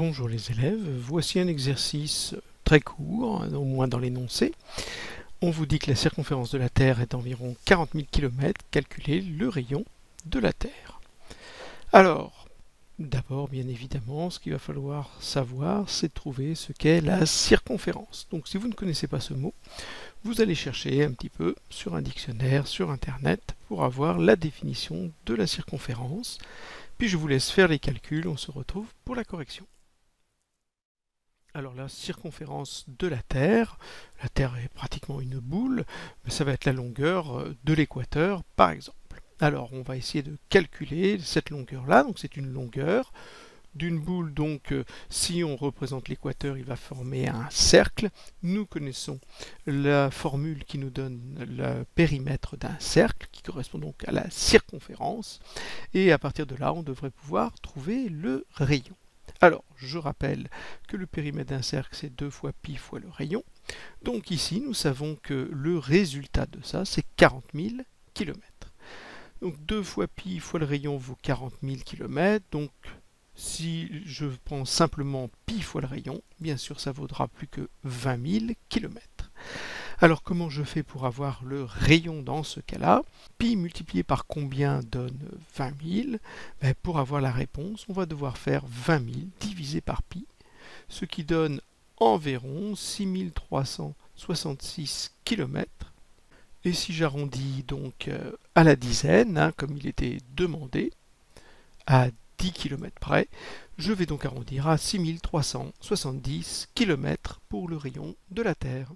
Bonjour les élèves, voici un exercice très court, au moins dans l'énoncé. On vous dit que la circonférence de la Terre est d'environ 40 000 km, calculez le rayon de la Terre. Alors, d'abord, bien évidemment, ce qu'il va falloir savoir, c'est trouver ce qu'est la circonférence. Donc si vous ne connaissez pas ce mot, vous allez chercher un petit peu sur un dictionnaire, sur Internet, pour avoir la définition de la circonférence. Puis je vous laisse faire les calculs, on se retrouve pour la correction. Alors la circonférence de la Terre est pratiquement une boule, mais ça va être la longueur de l'équateur par exemple. Alors on va essayer de calculer cette longueur-là, donc c'est une longueur d'une boule, donc si on représente l'équateur, il va former un cercle. Nous connaissons la formule qui nous donne le périmètre d'un cercle, qui correspond donc à la circonférence, et à partir de là, on devrait pouvoir trouver le rayon. Alors, je rappelle que le périmètre d'un cercle, c'est 2 fois pi fois le rayon. Donc ici, nous savons que le résultat de ça, c'est 40 000 km. Donc 2 fois pi fois le rayon vaut 40 000 km. Donc si je prends simplement pi fois le rayon, bien sûr, ça vaudra plus que 20 000 km. Alors comment je fais pour avoir le rayon dans ce cas-là? Pi multiplié par combien donne 20 000? Pour avoir la réponse, on va devoir faire 20 000 divisé par pi, ce qui donne environ 6366 km. Et si j'arrondis donc à la dizaine, comme il était demandé, à 10 km près, je vais donc arrondir à 6370 km pour le rayon de la Terre.